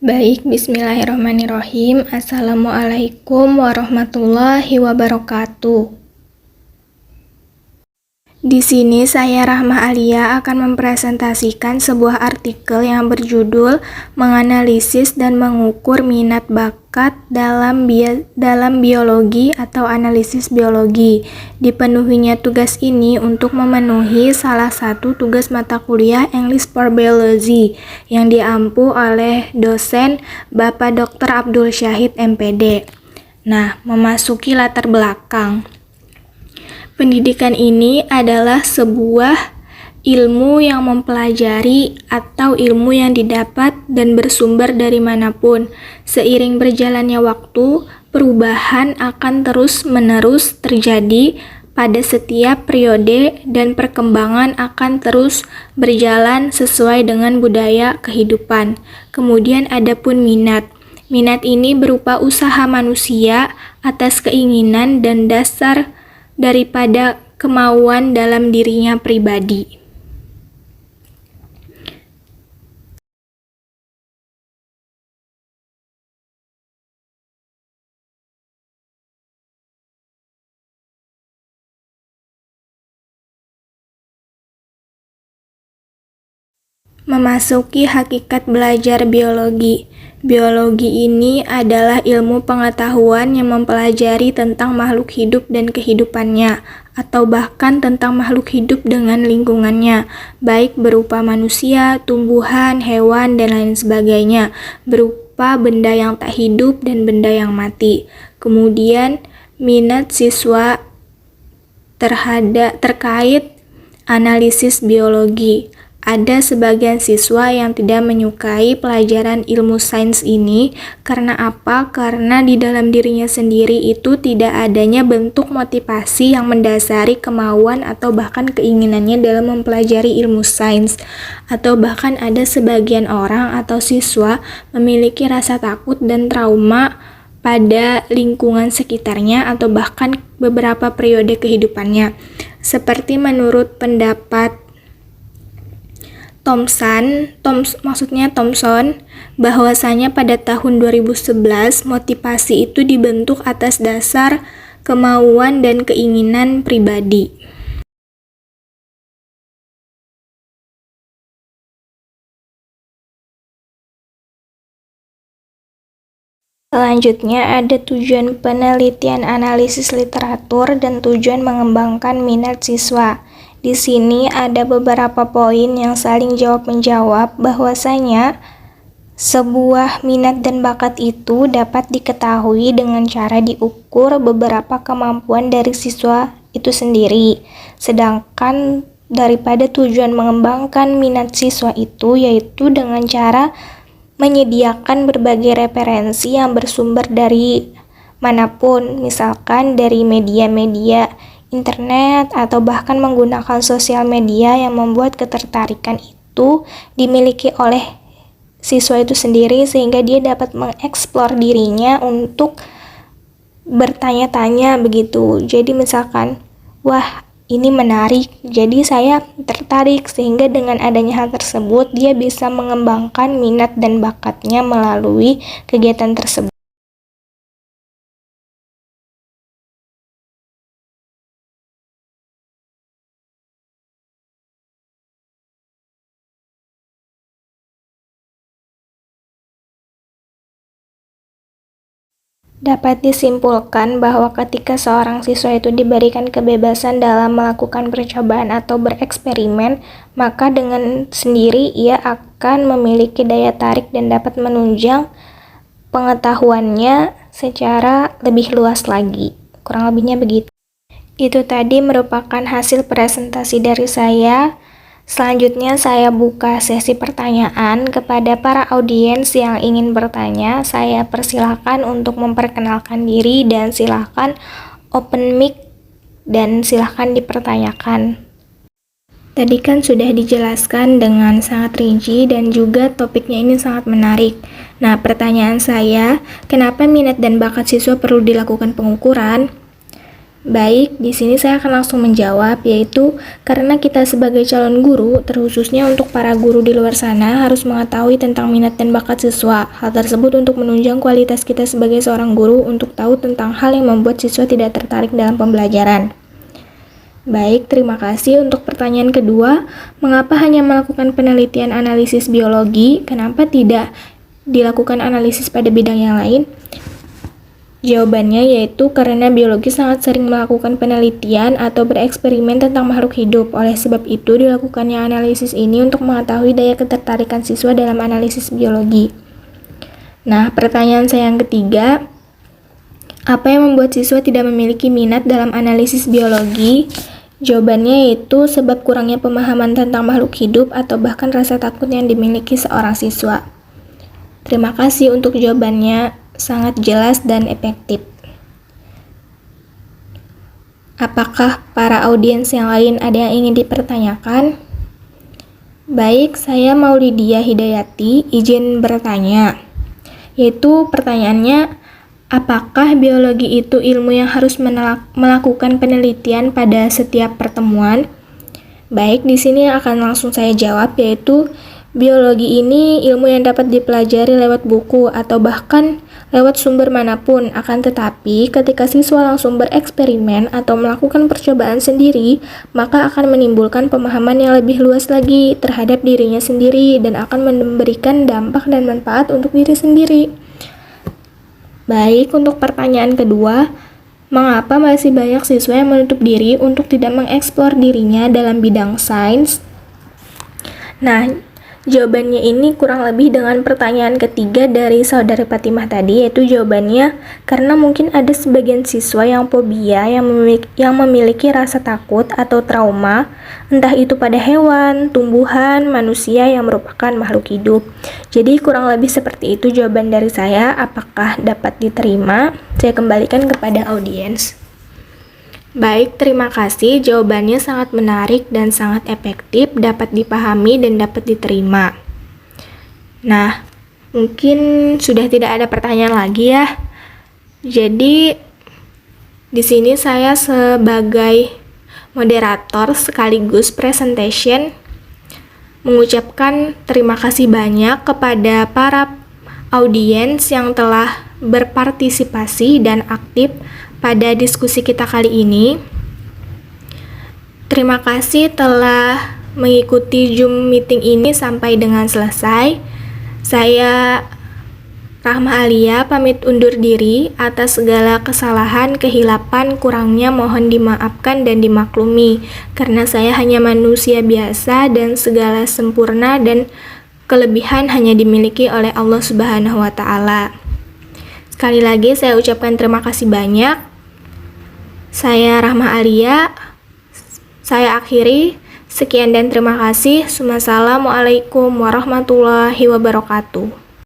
Baik, bismillahirrahmanirrahim. Assalamualaikum warahmatullahi wabarakatuh. Di sini saya Rahma Alia akan mempresentasikan sebuah artikel yang berjudul Menganalisis dan Mengukur Minat Bakat dalam Biologi atau Analisis Biologi. Dipenuhinya tugas ini untuk memenuhi salah satu tugas mata kuliah English for Biology yang diampu oleh dosen Bapak Dr. Abdul Syahid MPD. Nah, memasuki latar belakang. Pendidikan ini adalah sebuah ilmu yang mempelajari atau ilmu yang didapat dan bersumber dari manapun. Seiring berjalannya waktu, perubahan akan terus-menerus terjadi pada setiap periode dan perkembangan akan terus berjalan sesuai dengan budaya kehidupan. Kemudian ada pun minat. Minat ini berupa usaha manusia atas keinginan dan dasar daripada kemauan dalam dirinya pribadi. Memasuki hakikat belajar biologi. Biologi ini adalah ilmu pengetahuan yang mempelajari tentang makhluk hidup dan kehidupannya, atau bahkan tentang makhluk hidup dengan lingkungannya, baik berupa manusia, tumbuhan, hewan, dan lain sebagainya, berupa benda yang tak hidup dan benda yang mati. Kemudian, minat siswa terkait analisis biologi. Ada sebagian siswa yang tidak menyukai pelajaran ilmu sains ini. Karena apa? Karena di dalam dirinya sendiri itu tidak adanya bentuk motivasi yang mendasari kemauan atau bahkan keinginannya dalam mempelajari ilmu sains. Atau bahkan ada sebagian orang atau siswa memiliki rasa takut dan trauma pada lingkungan sekitarnya atau bahkan beberapa periode kehidupannya. Seperti menurut pendapat Thomson, bahwasanya pada tahun 2011 motivasi itu dibentuk atas dasar kemauan dan keinginan pribadi. Selanjutnya ada tujuan penelitian analisis literatur dan tujuan mengembangkan minat siswa. Di sini ada beberapa poin yang saling jawab-menjawab bahwasanya sebuah minat dan bakat itu dapat diketahui dengan cara diukur beberapa kemampuan dari siswa itu sendiri. Sedangkan daripada tujuan mengembangkan minat siswa itu yaitu dengan cara menyediakan berbagai referensi yang bersumber dari manapun, misalkan dari media-media internet atau bahkan menggunakan sosial media yang membuat ketertarikan itu dimiliki oleh siswa itu sendiri sehingga dia dapat mengeksplor dirinya untuk bertanya-tanya begitu. Jadi misalkan, wah ini menarik, jadi saya tertarik sehingga dengan adanya hal tersebut dia bisa mengembangkan minat dan bakatnya melalui kegiatan tersebut. Dapat disimpulkan bahwa ketika seorang siswa itu diberikan kebebasan dalam melakukan percobaan atau bereksperimen, maka dengan sendiri ia akan memiliki daya tarik dan dapat menunjang pengetahuannya secara lebih luas lagi. Kurang lebihnya begitu. Itu tadi merupakan hasil presentasi dari saya. Selanjutnya saya buka sesi pertanyaan kepada para audiens yang ingin bertanya. Saya persilahkan untuk memperkenalkan diri dan silahkan open mic dan silahkan dipertanyakan. Tadi kan sudah dijelaskan dengan sangat rinci dan juga topiknya ini sangat menarik. Nah, pertanyaan saya, kenapa minat dan bakat siswa perlu dilakukan pengukuran? Baik, di sini saya akan langsung menjawab, yaitu karena kita sebagai calon guru, terkhususnya untuk para guru di luar sana, harus mengetahui tentang minat dan bakat siswa. Hal tersebut untuk menunjang kualitas kita sebagai seorang guru untuk tahu tentang hal yang membuat siswa tidak tertarik dalam pembelajaran. Baik, terima kasih. Untuk pertanyaan kedua, mengapa hanya melakukan penelitian analisis biologi? Kenapa tidak dilakukan analisis pada bidang yang lain? Jawabannya yaitu karena biologi sangat sering melakukan penelitian atau bereksperimen tentang makhluk hidup. Oleh sebab itu, dilakukannya analisis ini untuk mengetahui daya ketertarikan siswa dalam analisis biologi. Nah, pertanyaan saya yang ketiga, apa yang membuat siswa tidak memiliki minat dalam analisis biologi? Jawabannya yaitu sebab kurangnya pemahaman tentang makhluk hidup atau bahkan rasa takut yang dimiliki seorang siswa. Terima kasih untuk jawabannya, sangat jelas dan efektif. Apakah para audiens yang lain ada yang ingin dipertanyakan? Baik, saya Maulidia Hidayati, izin bertanya. Yaitu pertanyaannya, apakah biologi itu ilmu yang harus melakukan penelitian pada setiap pertemuan? Baik, di sini akan langsung saya jawab, yaitu biologi ini ilmu yang dapat dipelajari lewat buku atau bahkan lewat sumber manapun. Akan tetapi, ketika siswa langsung bereksperimen atau melakukan percobaan sendiri, maka akan menimbulkan pemahaman yang lebih luas lagi terhadap dirinya sendiri dan akan memberikan dampak dan manfaat untuk diri sendiri. Baik, untuk pertanyaan kedua, mengapa masih banyak siswa yang menutup diri untuk tidak mengeksplor dirinya dalam bidang sains? Nah, jawabannya ini kurang lebih dengan pertanyaan ketiga dari saudari Fatimah tadi, yaitu jawabannya karena mungkin ada sebagian siswa yang fobia, yang memiliki rasa takut atau trauma, entah itu pada hewan, tumbuhan, manusia yang merupakan makhluk hidup. Jadi kurang lebih seperti itu jawaban dari saya. Apakah dapat diterima? Saya kembalikan kepada audiens. Baik, terima kasih. Jawabannya sangat menarik dan sangat efektif, dapat dipahami dan dapat diterima. Nah, mungkin sudah tidak ada pertanyaan lagi ya. Jadi, di sini saya sebagai moderator sekaligus presentation mengucapkan terima kasih banyak kepada para audiens yang telah berpartisipasi dan aktif pada diskusi kita kali ini. Terima kasih telah mengikuti Zoom meeting ini sampai dengan selesai. Saya Rahma Alia pamit undur diri. Atas segala kesalahan, kehilapan, kurangnya mohon dimaafkan dan dimaklumi, karena saya hanya manusia biasa dan segala sempurna dan kelebihan hanya dimiliki oleh Allah Subhanahu wa Ta'ala. Sekali lagi saya ucapkan terima kasih banyak. Saya Rahma Alia, saya akhiri. Sekian dan terima kasih. Wassalamualaikum warahmatullahi wabarakatuh.